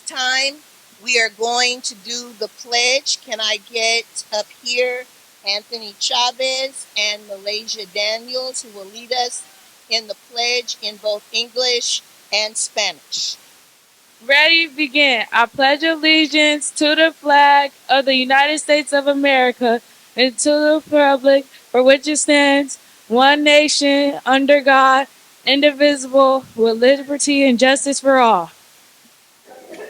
time, we are going to do the pledge. Can I get up here Anthony Chavez and Malaysia Daniels, who will lead us in the pledge in both English and Spanish? Ready, begin. I pledge allegiance to the flag of the United States of America and to the republic for which it stands, one nation, under God, indivisible, with liberty and justice for all.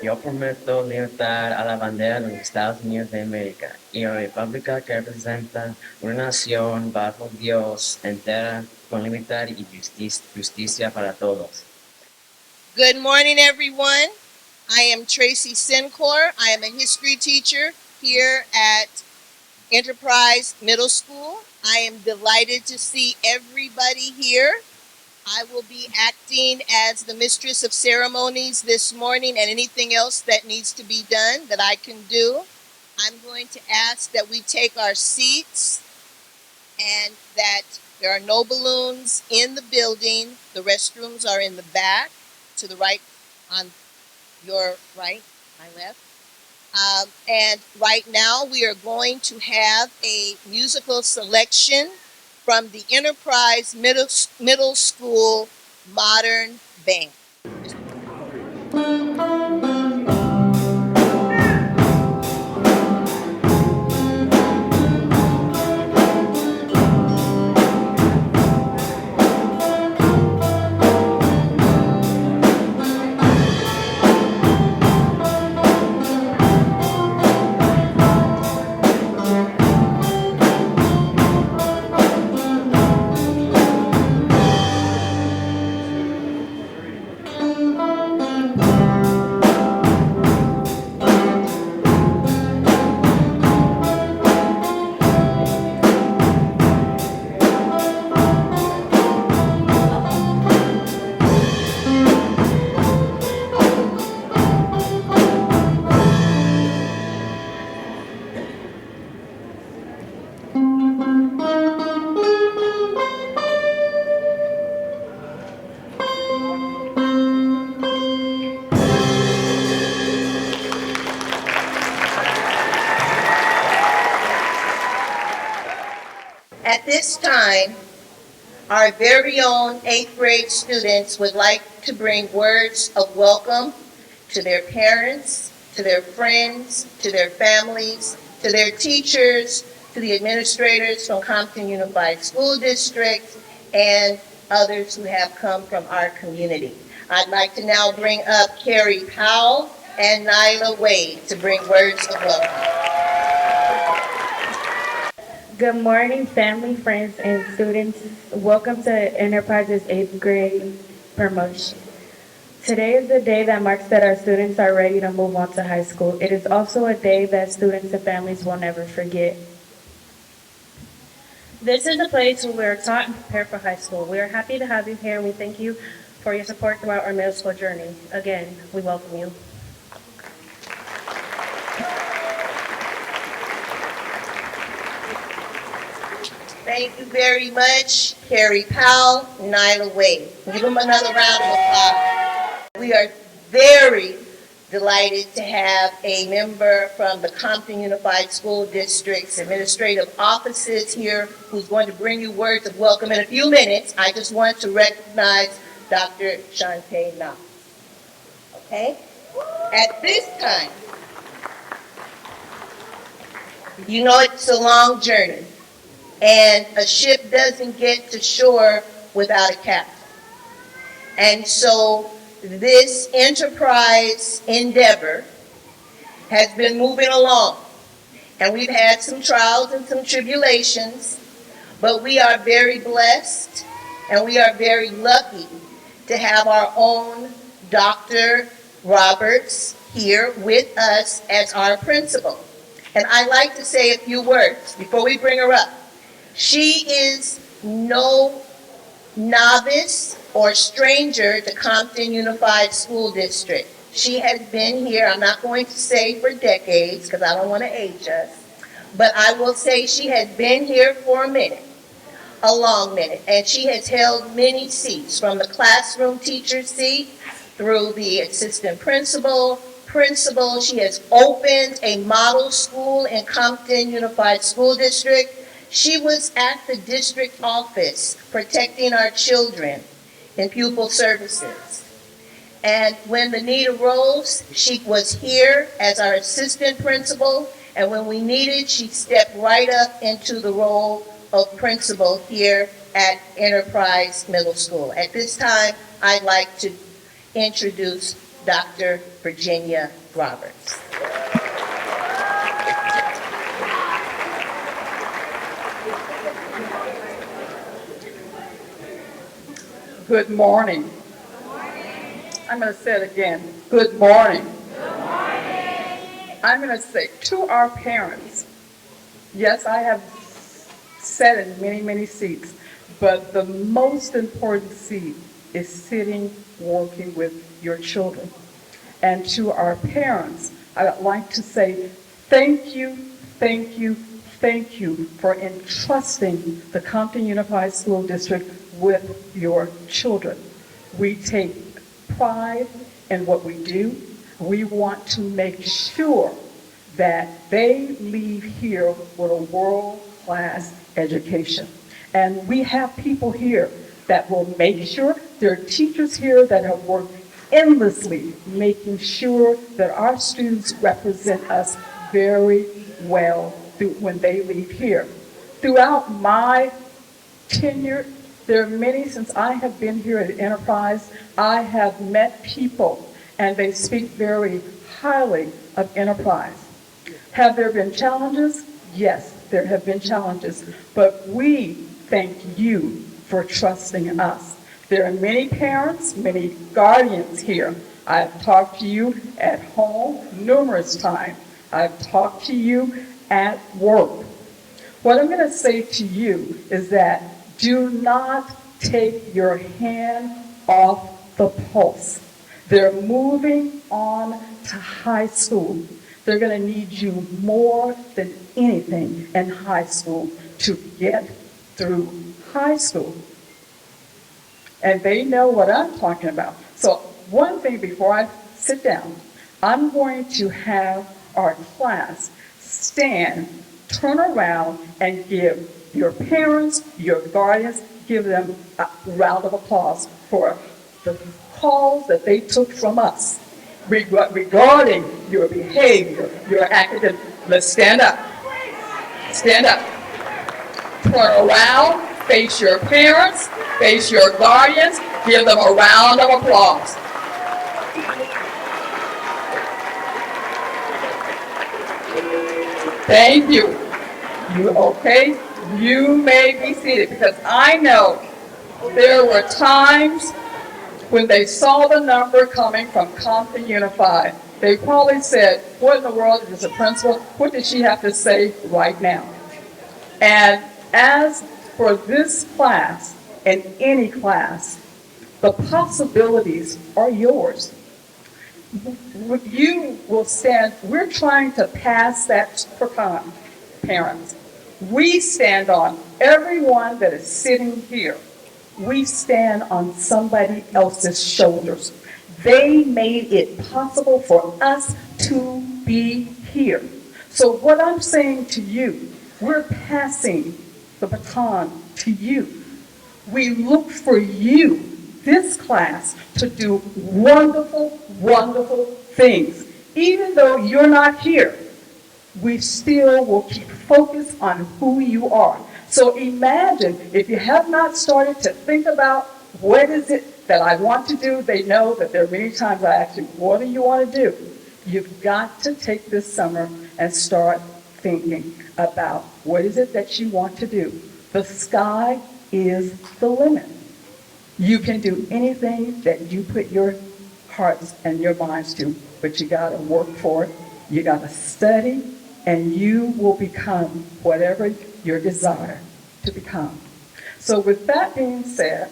Yo prometo lealtad a la bandera de los Estados Unidos de América y a la república que representa una nación bajo Dios entera con libertad y justicia para todos. Good morning, everyone. I am Tracy Sinclair. I am a history teacher here at Enterprise Middle School. I am delighted to see everybody here. I will be acting as the mistress of ceremonies this morning, and anything else that needs to be done that I can do. I'm going to ask that we take our seats and that there are no balloons in the building. The restrooms are in the back, to the right, on your right, my left. And right now we are going to have a musical selection from the Enterprise Middle School Modern Band. At this time, our very own 8th grade students would like to bring words of welcome to their parents, to their friends, to their families, to their teachers, to the administrators from Compton Unified School District, and others who have come from our community. I'd like to now bring up Carrie Powell and Nyla Wade to bring words of welcome. Good morning, family, friends, and students. Welcome to Enterprise's 8th grade promotion. Today is the day that marks that our students are ready to move on to high school. It is also a day that students and families will never forget. This is a place where we are taught and prepared for high school. We are happy to have you here, and we thank you for your support throughout our middle school journey. Again, we welcome you. Thank you very much, Carrie Powell, Nyla Wade. Give them another round of applause. We are very delighted to have a member from the Compton Unified School District's administrative offices here who's going to bring you words of welcome in a few minutes. I just want to recognize Dr. Shantae Knox. Okay? At this time, you know it's a long journey. And a ship doesn't get to shore without a captain. And so this enterprise endeavor has been moving along. And we've had some trials and some tribulations, but we are very blessed and we are very lucky to have our own Dr. Roberts here with us as our principal. And I'd like to say a few words before we bring her up. She is no novice or stranger to Compton Unified School District. She has been here, I'm not going to say for decades because I don't want to age us, but I will say she has been here for a minute, a long minute, and she has held many seats from the classroom teacher seat through the assistant principal, principal. She has opened a model school in Compton Unified School District. She was at the district office protecting our children in pupil services. And when the need arose, she was here as our assistant principal. And when we needed, she stepped right up into the role of principal here at Enterprise Middle School. At this time, I'd like to introduce Dr. Virginia Roberts. Good morning. I'm going to say it again. Good morning. I'm going to say to our parents, yes, I have sat in many, many seats, but the most important seat is sitting, working with your children. And to our parents, I'd like to say thank you, thank you, thank you for entrusting the Compton Unified School District with your children. We take pride in what we do. We want to make sure that they leave here with a world-class education. And we have people here that will make sure, there are teachers here that have worked endlessly making sure that our students represent us very well when they leave here. Throughout my tenure, there are many, since I have been here at Enterprise, I have met people and they speak very highly of Enterprise. Have there been challenges? Yes, there have been challenges, but we thank you for trusting us. There are many parents, many guardians here. I've talked to you at home numerous times. I've talked to you at work. What I'm going to say to you is that do not take your hand off the pulse. They're moving on to high school. They're going to need you more than anything in high school to get through high school. And they know what I'm talking about. So one thing before I sit down, I'm going to have our class stand, turn around, and give your parents, your guardians, give them a round of applause for the calls that they took from us regarding your behavior, your academic. Let's stand up. Stand up. Turn around, face your parents, face your guardians, give them a round of applause. Thank you. You okay? You may be seated, because I know there were times when they saw the number coming from Compton Unified. They probably said, what in the world is a principal? What does she have to say right now? And as for this class and any class, the possibilities are yours. You will stand, we're trying to pass that baton, parents. We stand on everyone that is sitting here. We stand on somebody else's shoulders. They made it possible for us to be here. So what I'm saying to you, we're passing the baton to you. We look for you, this class, to do wonderful, wonderful things. Even though you're not here, we still will keep focused on who you are. So imagine if you have not started to think about what is it that I want to do. They know that there are many times I ask you, what do you want to do? You've got to take this summer and start thinking about what is it that you want to do. The sky is the limit. You can do anything that you put your hearts and your minds to, but you got to work for it. You got to study, and you will become whatever your desire to become. So with that being said,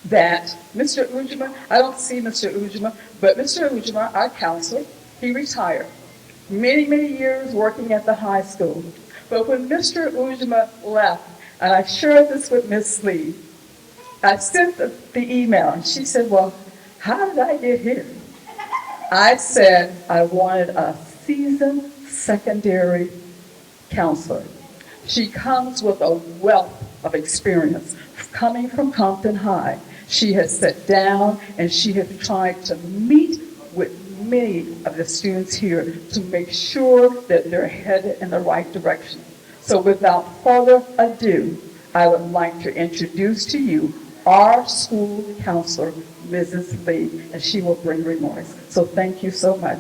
that Mr. Ujima, I don't see Mr. Ujima, but Mr. Ujima, our counselor, he retired. Many, many years working at the high school. But when Mr. Ujima left, and I shared this with Ms. Lee, I sent the email, and she said, well, how did I get here? I said I wanted a seasoned secondary counselor. She comes with a wealth of experience coming from Compton High. She has sat down and she has tried to meet with many of the students here to make sure that they're headed in the right direction. So without further ado, I would like to introduce to you our school counselor, Mrs. Lee, and she will bring remarks. So thank you so much,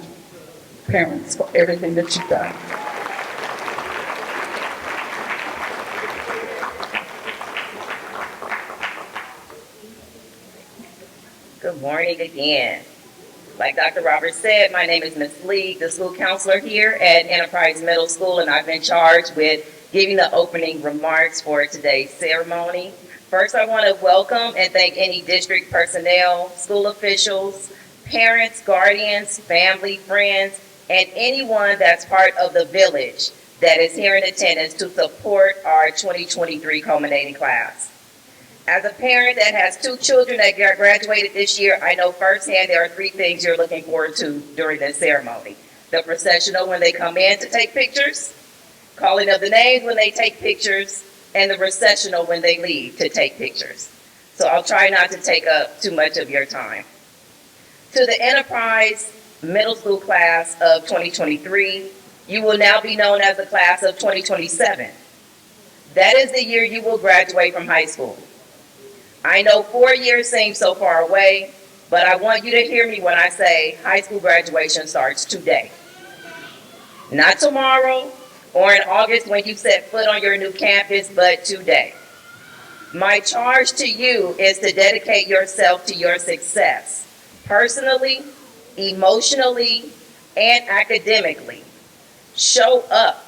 parents, for everything that you've done. Good morning again. Like Dr. Roberts said, my name is Ms. Lee, the school counselor here at Enterprise Middle School, and I've been charged with giving the opening remarks for today's ceremony. First, I want to welcome and thank any district personnel, school officials, parents, guardians, family, friends, and anyone that's part of the village that is here in attendance to support our 2023 culminating class. As a parent that has 2 children that graduated this year, I know firsthand there are 3 things you're looking forward to during this ceremony. The processional when they come in to take pictures, calling of the names when they take pictures, and the recessional when they leave to take pictures. So I'll try not to take up too much of your time. To the Enterprise Middle School class of 2023, you will now be known as the class of 2027. That is the year you will graduate from high school. I know 4 years seem so far away, but I want you to hear me when I say high school graduation starts today. Not tomorrow or in August when you set foot on your new campus, but today. My charge to you is to dedicate yourself to your success, personally, emotionally, and academically. Show up.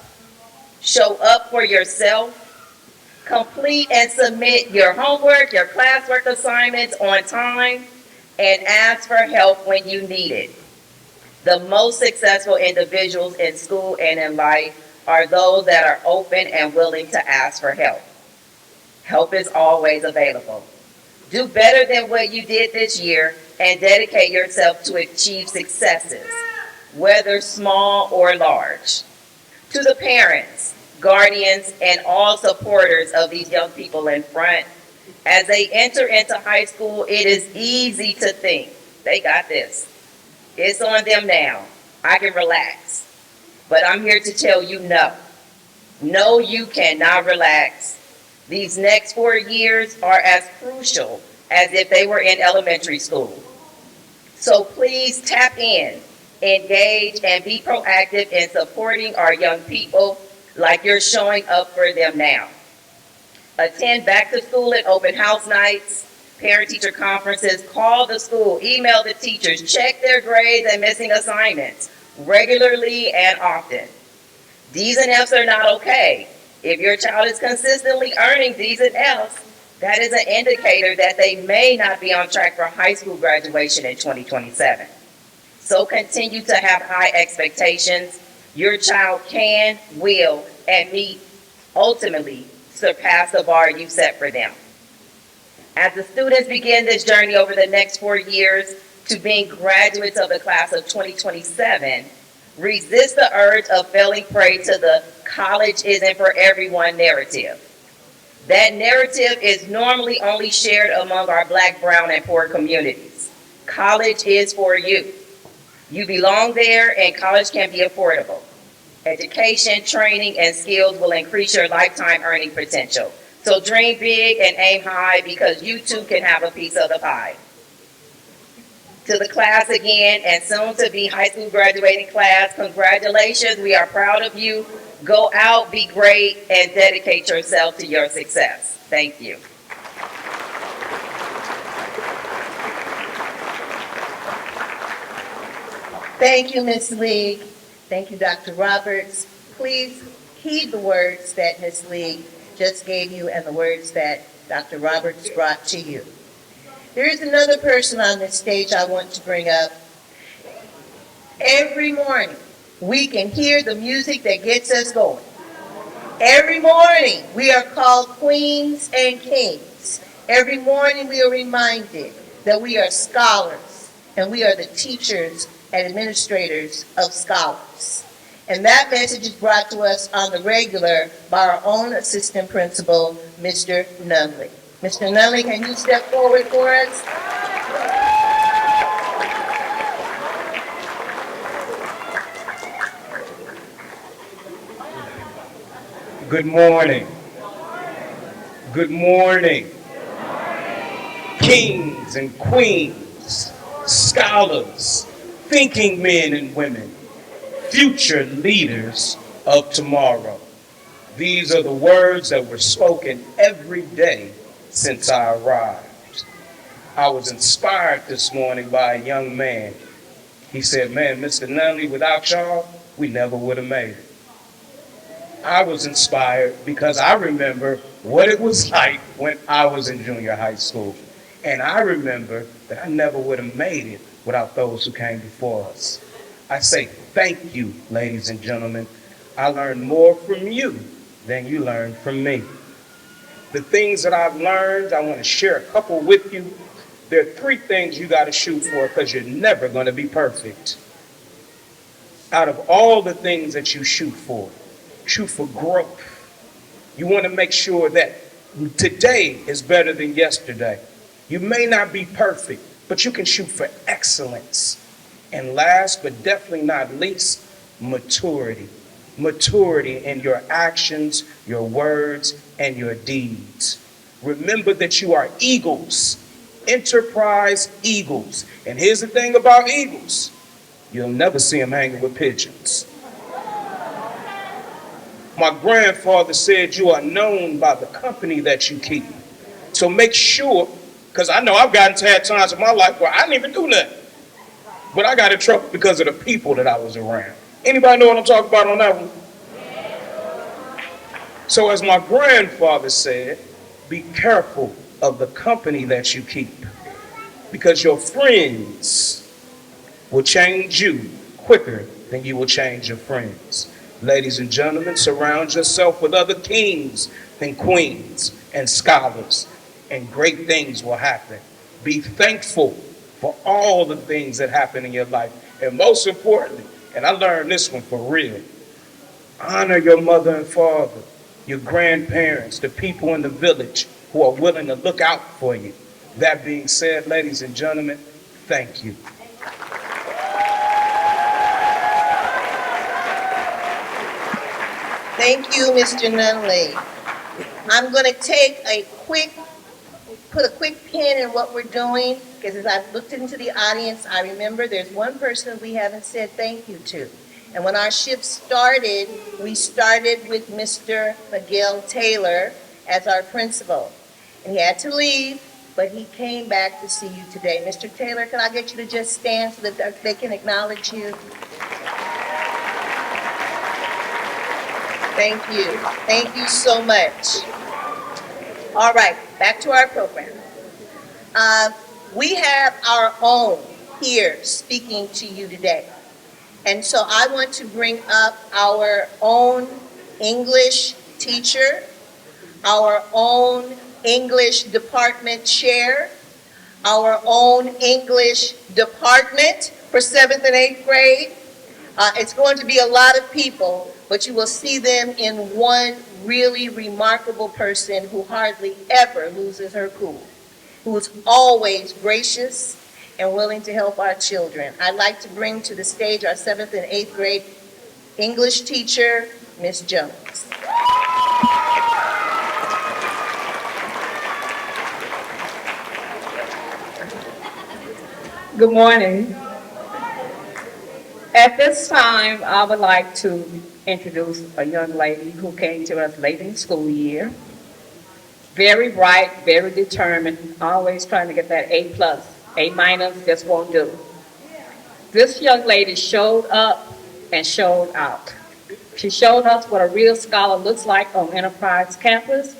Show up for yourself. Complete and submit your homework, your classwork assignments on time, and ask for help when you need it. The most successful individuals in school and in life are those that are open and willing to ask for help. Help is always available. Do better than what you did this year and dedicate yourself to achieve successes, whether small or large. To the parents, guardians, and all supporters of these young people in front, as they enter into high school, it is easy to think, they got this. It's on them now. I can relax. But I'm here to tell you no. No, you cannot relax. These next 4 years are as crucial as if they were in elementary school. So please tap in, engage, and be proactive in supporting our young people like you're showing up for them now. Attend back to school and open house nights, parent-teacher conferences, call the school, email the teachers, check their grades and missing assignments regularly and often. D's and F's are not okay. If your child is consistently earning D's and F's, that is an indicator that they may not be on track for high school graduation in 2027. So continue to have high expectations. Your child can, will, and ultimately surpass the bar you set for them. As the students begin this journey over the next 4 years to being graduates of the class of 2027, resist the urge of falling prey to the college isn't for everyone narrative. That narrative is normally only shared among our Black, brown, and poor communities. College is for you. You belong there, and college can be affordable. Education, training, and skills will increase your lifetime earning potential. So dream big and aim high, because you too can have a piece of the pie. To the class again, and soon to be high school graduating class, congratulations, we are proud of you. Go out, be great, and dedicate yourself to your success. Thank you. Thank you, Ms. Lee. Thank you, Dr. Roberts. Please heed the words that Ms. Lee just gave you and the words that Dr. Roberts brought to you. There is another person on this stage I want to bring up. Every morning, we can hear the music that gets us going. Every morning, we are called queens and kings. Every morning, we are reminded that we are scholars and we are the teachers and administrators of scholars. And that message is brought to us on the regular by our own assistant principal, Mr. Nunley. Mr. Nunley, can you step forward for us? Good morning. Good morning. Kings and queens, scholars, thinking men and women, future leaders of tomorrow. These are the words that were spoken every day since I arrived. I was inspired this morning by a young man. He said, man, Mr. Nunley, without y'all, we never would have made it. I was inspired because I remember what it was like when I was in junior high school. And I remember that I never would have made it without those who came before us. I say thank you, ladies and gentlemen. I learned more from you than you learned from me. The things that I've learned, I want to share a couple with you. There are 3 things you got to shoot for because you're never going to be perfect. Out of all the things that you shoot for growth. You want to make sure that today is better than yesterday. You may not be perfect, but you can shoot for excellence. And last but definitely not least, maturity. Maturity in your actions, your words, and your deeds. Remember that you are eagles, enterprise eagles. And here's the thing about eagles. You'll never see them hanging with pigeons. My grandfather said you are known by the company that you keep. So make sure, because I know I've gotten to have times in my life where I didn't even do nothing. But I got in trouble because of the people that I was around. Anybody know what I'm talking about on that one? So as my grandfather said, be careful of the company that you keep. Because your friends will change you quicker than you will change your friends. Ladies and gentlemen, surround yourself with other kings and queens and scholars, and great things will happen. Be thankful for all the things that happen in your life. And most importantly, and I learned this one for real, honor your mother and father, your grandparents, the people in the village who are willing to look out for you. That being said, ladies and gentlemen, thank you. Thank you, Mr. Nunley. I'm going to put a quick pin in what we're doing, because as I've looked into the audience, I remember there's one person we haven't said thank you to. And when our shift started, we started with Mr. Miguel Taylor as our principal. And he had to leave, but he came back to see you today. Mr. Taylor, can I get you to just stand so that they can acknowledge you? Thank you. Thank you so much. All right, back to our program. We have our own here speaking to you today. And so I want to bring up our own English teacher, our own English department chair, our own English department for 7th and 8th grade. It's going to be a lot of people, but you will see them in one really remarkable person who hardly ever loses her cool, who is always gracious and willing to help our children. I'd like to bring to the stage our 7th and 8th grade English teacher, Ms. Jones. Good morning. At this time, I would like to introduce a young lady who came to us late in the school year. Very bright, very determined, always trying to get that A+. A- just won't do. This young lady showed up and showed out. She showed us what a real scholar looks like on Enterprise campus,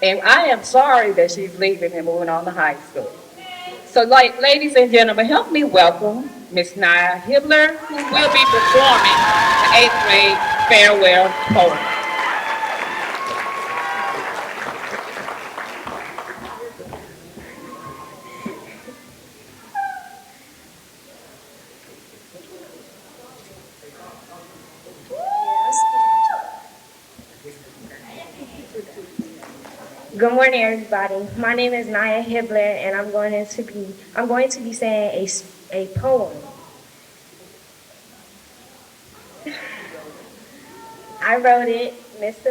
and I am sorry that she's leaving and moving on to high school. So, ladies and gentlemen, help me welcome Miss Nia Hibbler, who will be performing the 8th grade farewell poem. Good morning, everybody. My name is Naya Hibler, and I'm going to be saying a poem. I wrote it. Mr.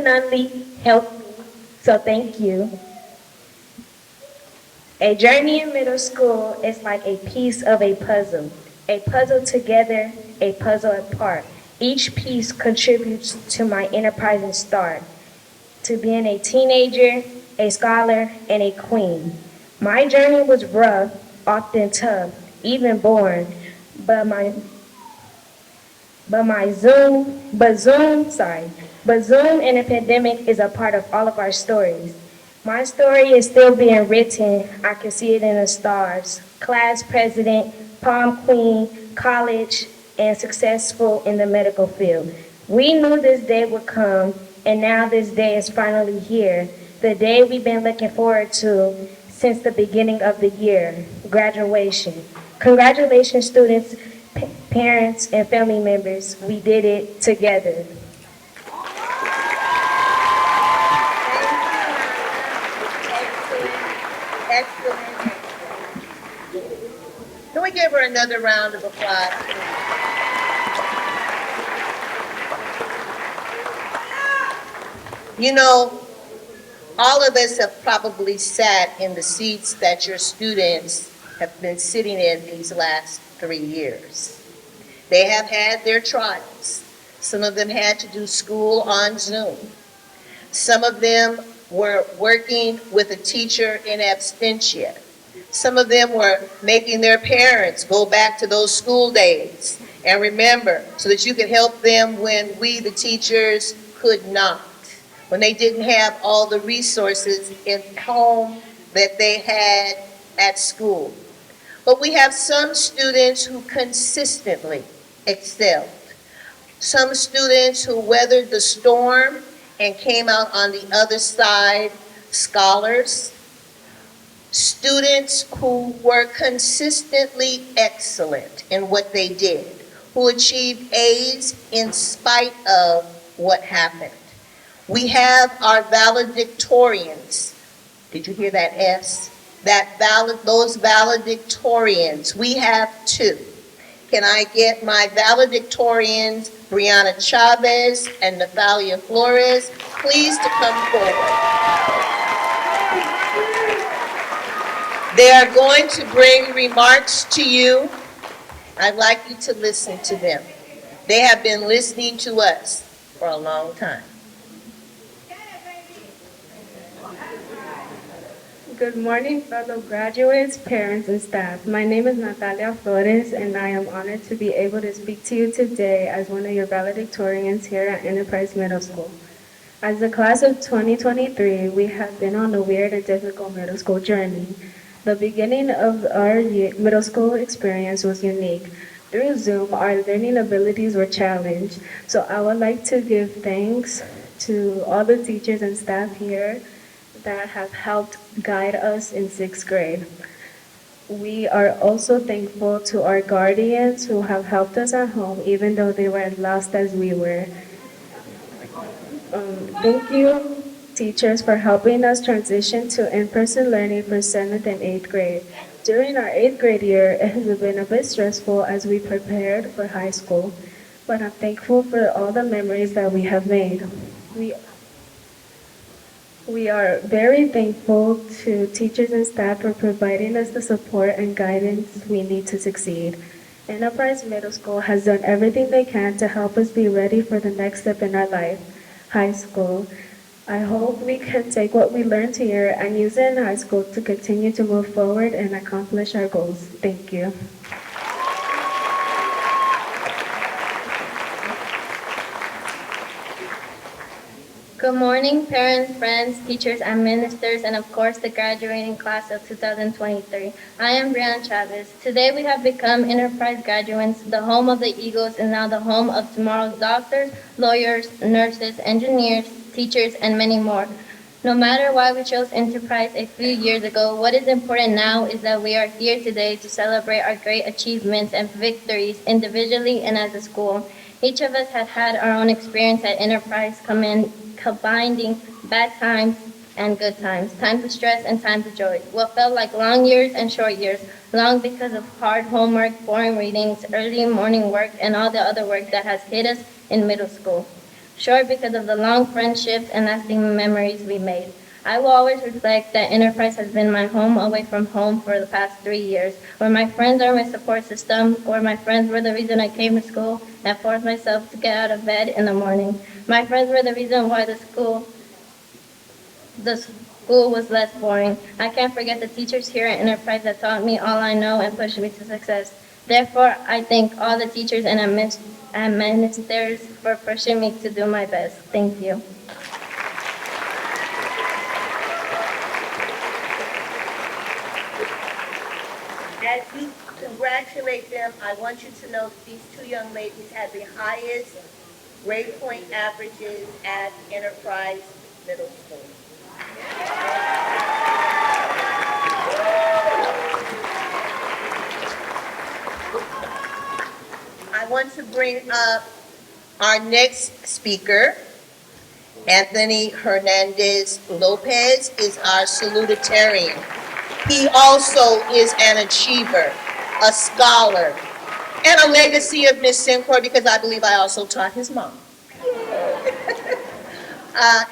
Nunley helped me, so thank you. A journey in middle school is like a piece of a puzzle together, a puzzle apart. Each piece contributes to my enterprising start, to being a teenager, a scholar, and a queen. My journey was rough, often tough, even boring, but my but Zoom and the pandemic is a part of all of our stories. My story is still being written. I can see it in the stars. Class president, prom queen, college, and successful in the medical field. We knew this day would come, and now this day is finally here. The day we've been looking forward to since the beginning of the year, graduation. Congratulations, students, parents, and family members. We did it together. Excellent. Can we give her another round of applause? You know, all of us have probably sat in the seats that your students have been sitting in these last 3 years. They have had their trials. Some of them had to do school on Zoom. Some of them were working with a teacher in absentia. Some of them were making their parents go back to those school days and remember so that you could help them when we, the teachers, could not, when they didn't have all the resources in home that they had at school. But we have some students who consistently excelled. Some students who weathered the storm and came out on the other side scholars. Students who were consistently excellent in what they did, who achieved A's in spite of what happened. We have our valedictorians. Did you hear that S? Those valedictorians. We have two. Can I get my valedictorians, Brianna Chavez and Nathalia Flores, please to come forward. They are going to bring remarks to you. I'd like you to listen to them. They have been listening to us for a long time. Good morning, fellow graduates, parents, and staff. My name is Natalia Flores, and I am honored to be able to speak to you today as one of your valedictorians here at Enterprise Middle School. As the class of 2023, we have been on a weird and difficult middle school journey. The beginning of our middle school experience was unique. Through Zoom, our learning abilities were challenged. So I would like to give thanks to all the teachers and staff here that have helped guide us in 6th grade. We are also thankful to our guardians who have helped us at home, even though they were as lost as we were. Thank you, teachers, for helping us transition to in-person learning for 7th and 8th grade. During our 8th grade year, it has been a bit stressful as we prepared for high school, but I'm thankful for all the memories that we have made. We are very thankful to teachers and staff for providing us the support and guidance we need to succeed. Enterprise Middle School has done everything they can to help us be ready for the next step in our life, high school. I hope we can take what we learned here and use it in high school to continue to move forward and accomplish our goals. Thank you. Good morning, parents, friends, teachers, and ministers, and of course the graduating class of 2023. I am Brianna Chavez. Today we have become Enterprise graduates. The home of the Eagles is now the home of tomorrow's doctors, lawyers, nurses, engineers, teachers, and many more. No matter why we chose Enterprise a few years ago, what is important now is that we are here today to celebrate our great achievements and victories individually and as a school. Each of us has had our own experience at Enterprise, combining bad times, and good times, times of stress and times of joy. What felt like long years and short years, long because of hard homework, boring readings, early morning work, and all the other work that has hit us in middle school. Short because of the long friendships and lasting memories we made. I will always reflect that Enterprise has been my home away from home for the past 3 years, where my friends are my support system, where my friends were the reason I came to school and forced myself to get out of bed in the morning. My friends were the reason why the school was less boring. I can't forget the teachers here at Enterprise that taught me all I know and pushed me to success. Therefore, I thank all the teachers and administrators for pushing me to do my best. Thank you. As you congratulate them, I want you to know that these two young ladies had the highest grade point averages at Enterprise Middle School. I want to bring up our next speaker. Anthony Hernandez Lopez is our salutatorian. He also is an achiever, a scholar, and a legacy of Miss Sinclair because I believe I also taught his mom.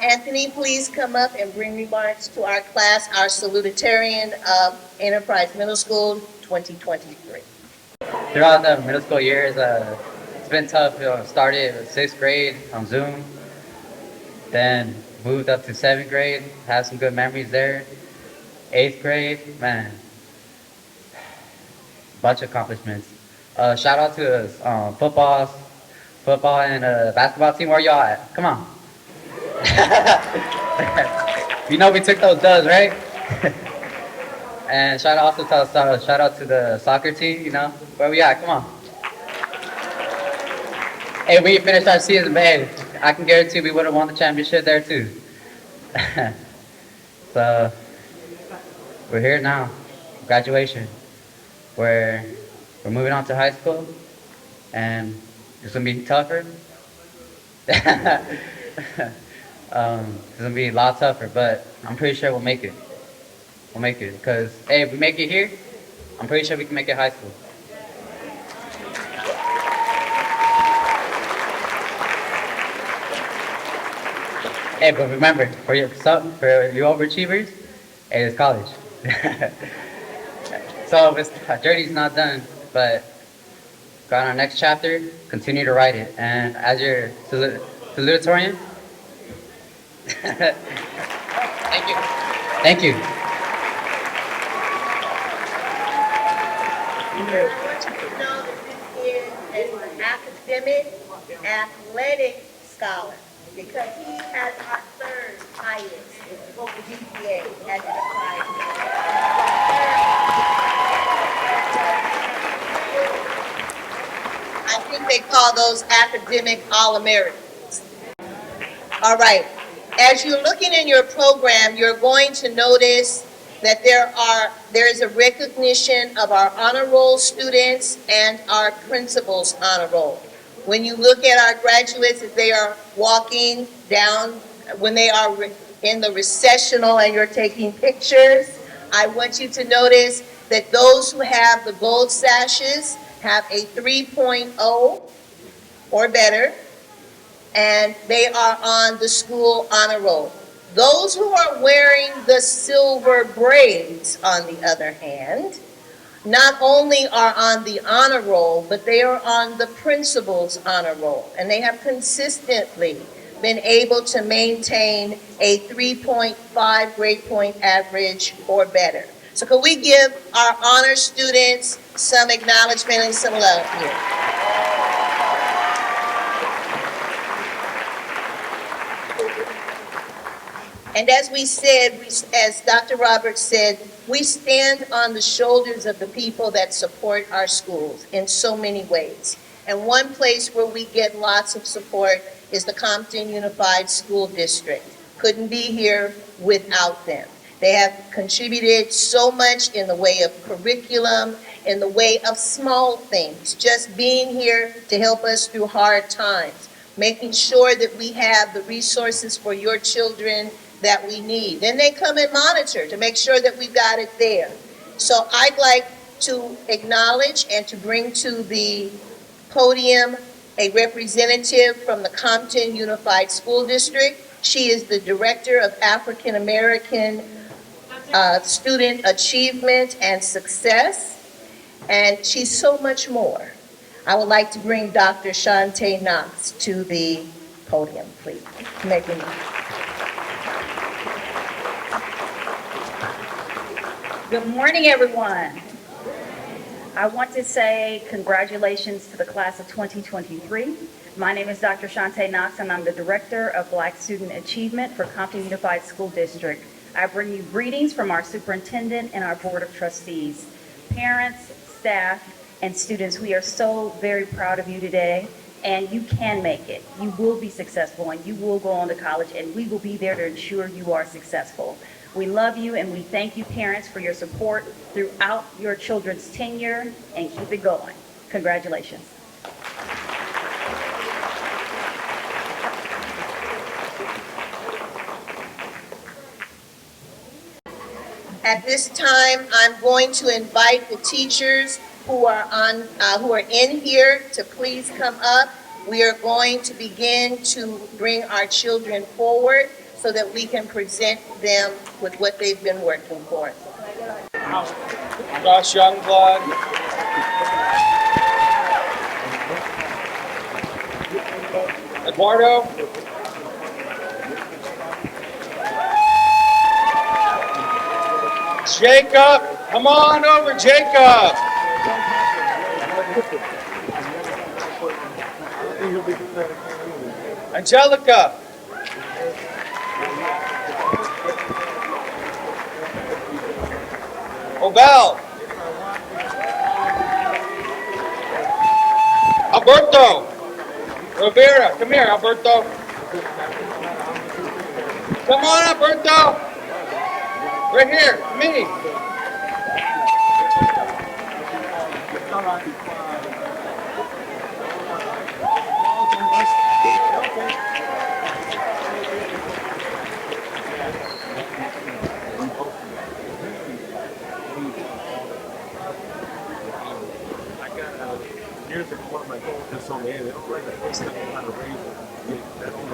Anthony, please come up and bring remarks to our class, our salutatorian of Enterprise Middle School 2023. Throughout the middle school years, it's been tough. Started in 6th grade on Zoom, then moved up to 7th grade, had some good memories there. 8th grade, man, bunch of accomplishments. Shout out to football and basketball team. Where y'all at? Come on. You know we took those dubs, right? And shout out to the soccer team. You know where we at? Come on. Hey, we finished our season, man. I can guarantee we would have won the championship there too. So we're here now, graduation. We're moving on to high school, and it's gonna be tougher. It's gonna be a lot tougher, but I'm pretty sure we'll make it. We'll make it, because hey, if we make it here, I'm pretty sure we can make it high school. Hey, but remember, for you overachievers, hey, it's college. So our journey's not done, but go on our next chapter, continue to write it. And as your salutatorian, thank you. Thank you. I want you to know that this is an academic, athletic scholar because he has our third highest GPA at Enterprise. I think they call those academic All-Americans. All right. As you're looking in your program, you're going to notice that there is a recognition of our honor roll students and our principal's honor roll. When you look at our graduates as they are walking down, when they are in the recessional and you're taking pictures, I want you to notice that those who have the gold sashes have a 3.0 or better, and they are on the school honor roll. Those who are wearing the silver braids, on the other hand, not only are on the honor roll, but they are on the principal's honor roll, and they have consistently been able to maintain a 3.5 grade point average or better. So could we give our honor students some acknowledgement and some love here? And as we said, as Dr. Roberts said, we stand on the shoulders of the people that support our schools in so many ways. And one place where we get lots of support is the Compton Unified School District. Couldn't be here without them. They have contributed so much in the way of curriculum, in the way of small things, just being here to help us through hard times, making sure that we have the resources for your children that we need. Then they come and monitor to make sure that we've got it there. So I'd like to acknowledge and to bring to the podium a representative from the Compton Unified School District. She is the Director of African American Student Achievement and Success, and she's so much more. I would like to bring Dr. Shante Knox to the podium, please. Megan. Good morning, everyone. I want to say congratulations to the class of 2023. My name is Dr. Shante Knox, and I'm the Director of Black Student Achievement for Compton Unified School District. I bring you greetings from our superintendent and our board of trustees. Parents, staff, and students, we are so very proud of you today, and you can make it. You will be successful, and you will go on to college, and we will be there to ensure you are successful. We love you, and we thank you, parents, for your support throughout your children's tenure, and keep it going. Congratulations. At this time, I'm going to invite the teachers who are in here to please come up. We are going to begin to bring our children forward so that we can present them with what they've been working for. Josh Youngblood. Eduardo. Jacob, come on over, Jacob. Angelica. Obel. Alberto. Rivera, come here, Alberto. Come on, Alberto. Right here, me.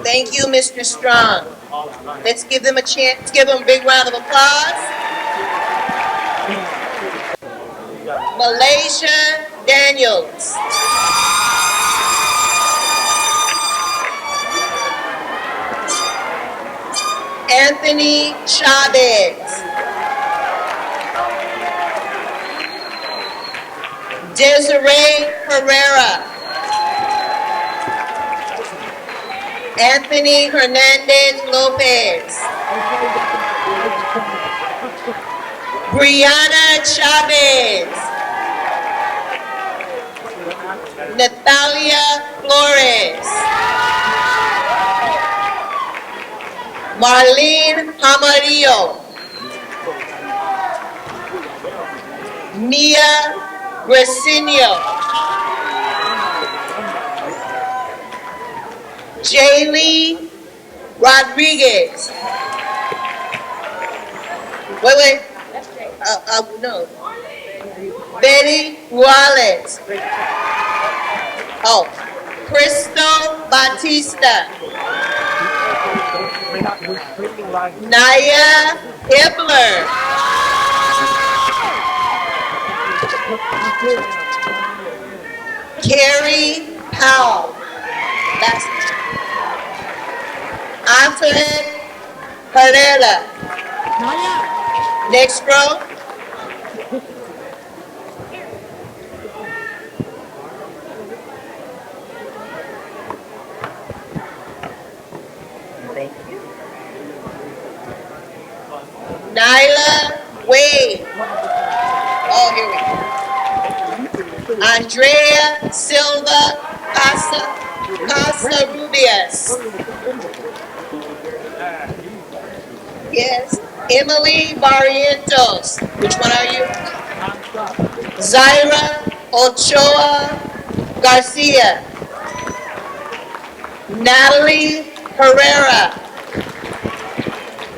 Thank you, Mr. Strong. Let's give them a chance, give them a big round of applause. Malaysia Daniels. Anthony Chavez. Desiree Herrera. Anthony Hernandez Lopez. Brianna Chavez. Natalia Flores. Marlene Amarillo. Mia Gracinio. Jaylee Rodriguez. Wait. No. Betty Wallace. Oh. Crystal Batista. Naya Hibbler. Carrie Powell. That's Antoinette Herrera. Next row. Thank you. Nyla Wade. Oh, here we go. Andrea Silva Casa Rubias. Yes. Emily Barrientos. Which one are you? Zaira Ochoa Garcia. Natalie Herrera.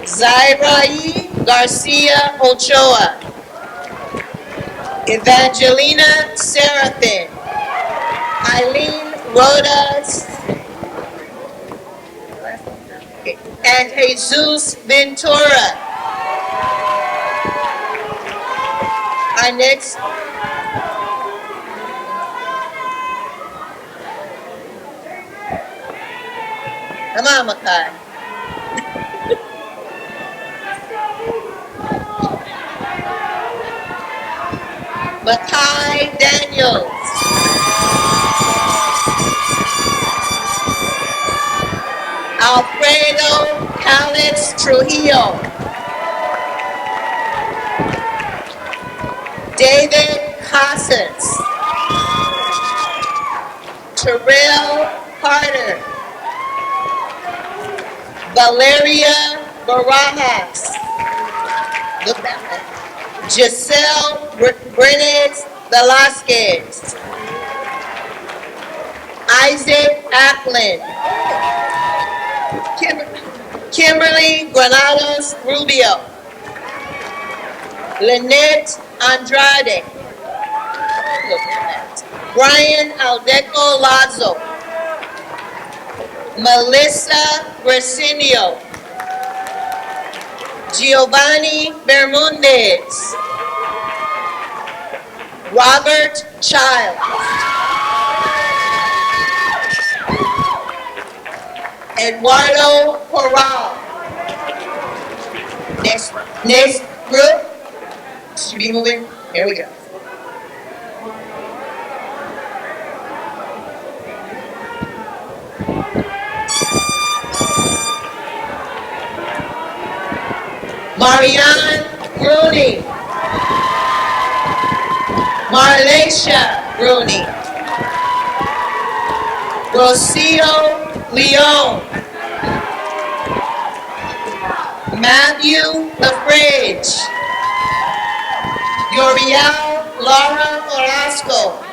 Zairai Garcia Ochoa, Evangelina Seraphin, Eileen Rodas, and Jesus Ventura. Our next Come on, Makai. Makai Daniels. Alfredo Calix Trujillo. David Casas. Terrell Carter. Valeria Barajas. Giselle Brenes Velasquez. Isaac Ackland. Kimberly Granados Rubio. Lynette Andrade. Brian Aldeco Lazo. Melissa Brasinio. Giovanni Bermudez. Robert Child. Eduardo Corral. Next group. Should be moving. Here we go. Marianne Rooney. Marlacia Rooney. Rocio Leon. Matthew LaFrage. Yoriel Laura Orozco.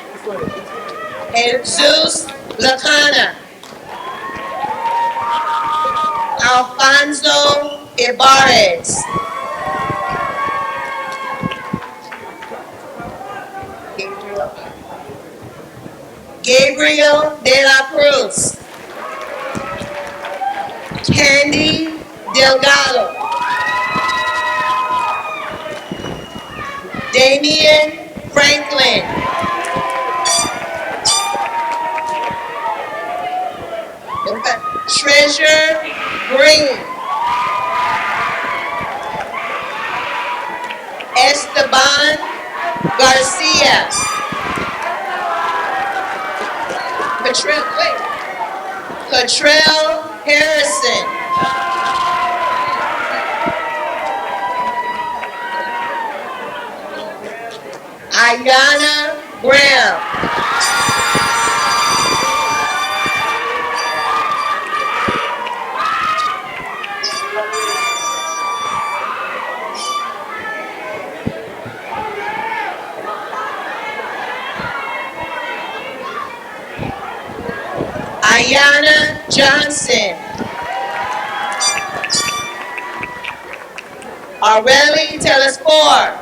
Jesus Lacana. Alfonso Ibarez. Gabriel de la Cruz. Candy Delgado. Damian Franklin. Treasure Green. Esteban Garcia. Catrell Harrison. Ayana Graham. Ayana Johnson. Aurelie Telesfor.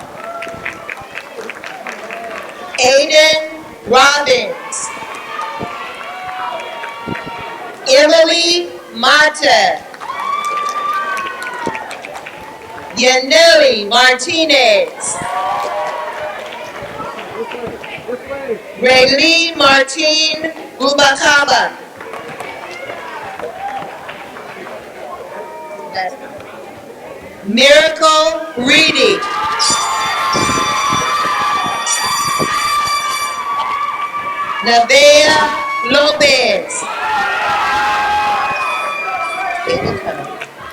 Aiden Robbins. Emily Mata. Yaneli Martinez. Raylee Martin Bubakaba. Miracle Reedy. Nevaeh Lopez.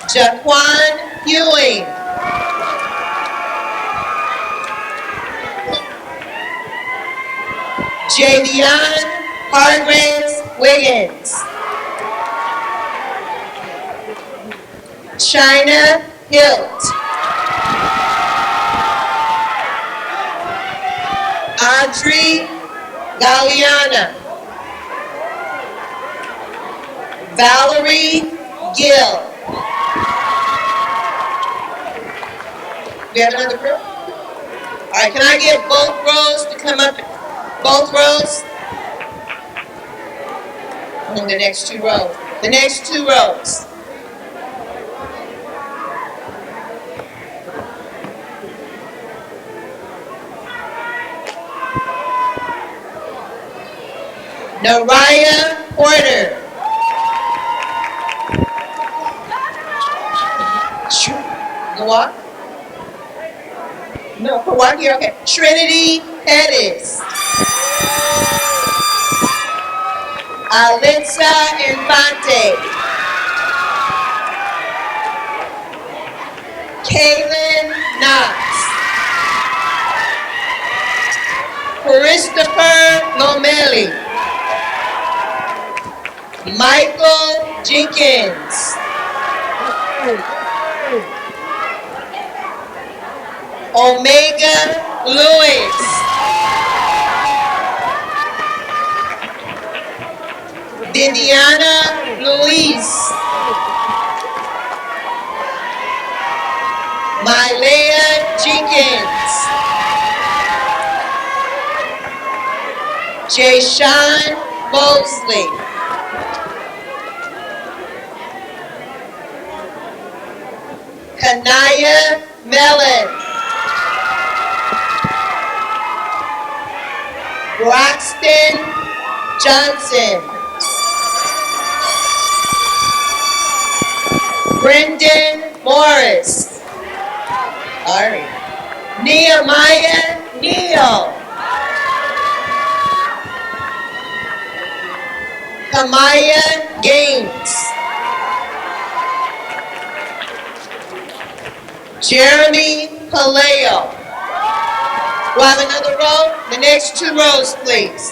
Jaquan Ewing. Javion Hargraves Wiggins. China Hilt. Audrey Galeana. Valerie Gill. We have another group? All right, can I get both rows to come up? Both rows? And the next two rows. The next two rows. Naraya Porter. Nawak? No, Kawaki, okay. Trinity Pettis. Alitza Infante. Kaylin Knox. Christopher Lomeli. Michael Jenkins. Omega Lewis. Viviana Luis. Mylea Jenkins. Jayshawn Mosley. Kanaya Mellon. Braxton Johnson. Brendan Morris. All right. Nehemiah Neal. Kamaya Gaines. Jeremy Paleo. Do I have another row? The next two rows, please.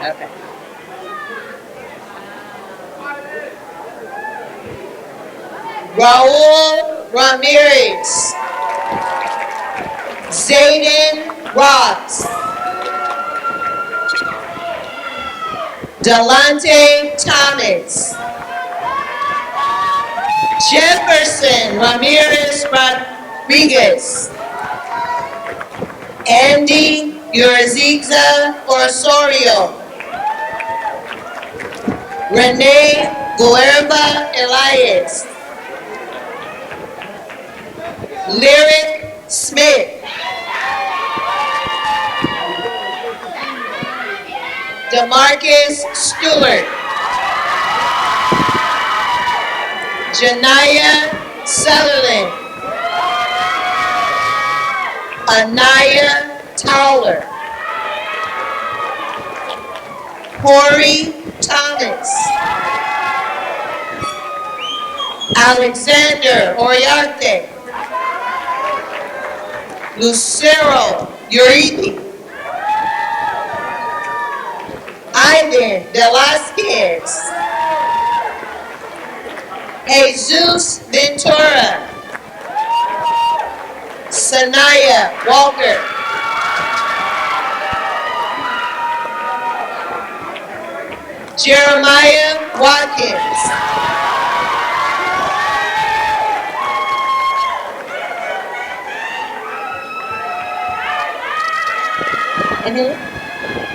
Okay. Raul Ramirez. Zayden Ross. Delante Thomas. Jefferson Ramirez Rodriguez. Andy Uriziza Osorio. Renee Guerba Elias. Lyric Smith. Demarcus Stewart. Janaya Sutherland. Anaya Towler. Corey Thomas. Alexander Oriarte. Lucero Urithi. Ivan Velasquez. Jesus Ventura. Sanaya Walker. Jeremiah Watkins.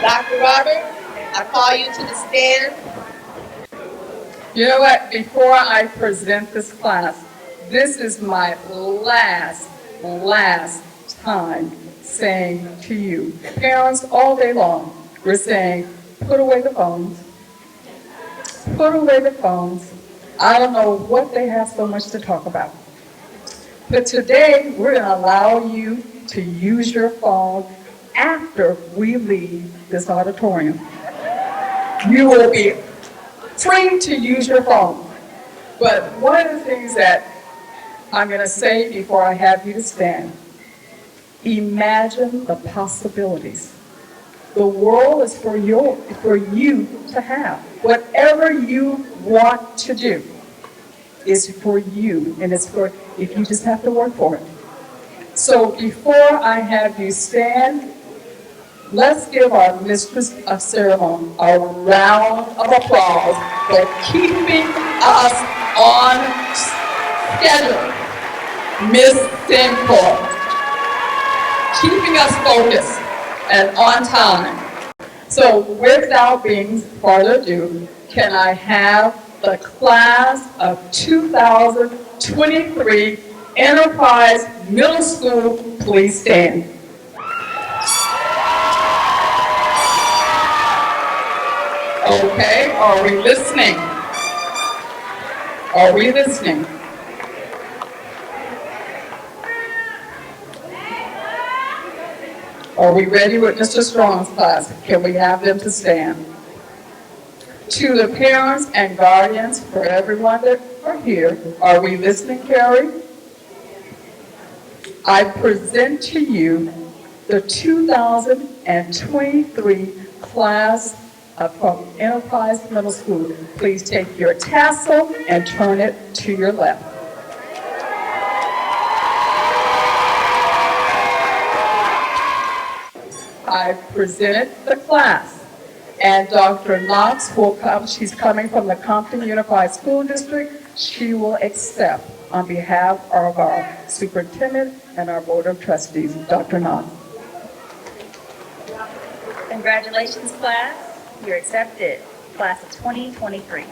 Dr. Robert, I call you to the stand. You know what? Before I present this class, this is my last time saying to you, parents all day long, we're saying, put away the phones. Put away the phones. I don't know what they have so much to talk about. But today, we're going to allow you to use your phone after we leave this auditorium. You will be free to use your phone. But one of the things that I'm going to say before I have you to stand, imagine the possibilities. The world is for you to have. Whatever you want to do, is for you, and it's for, if you just have to work for it. So before I have you stand, let's give our mistress of ceremony a round of applause for keeping us on schedule. Miss Sinclair, keeping us focused and on time. So without being further ado, can I have the class of 2023 Enterprise Middle School please stand? Okay, are we listening? Are we listening? Are we ready with Mr. Strong's class? Can we have them to stand? To the parents and guardians, for everyone that are here, are we listening, Carrie? I present to you the 2023 class from Enterprise Middle School. Please take your tassel and turn it to your left. I presented the class, and Dr. Knox will come. She's coming from the Compton Unified School District. She will accept on behalf of our superintendent and our board of trustees. Dr. Knox. Congratulations, class. You're accepted. Class of 2023.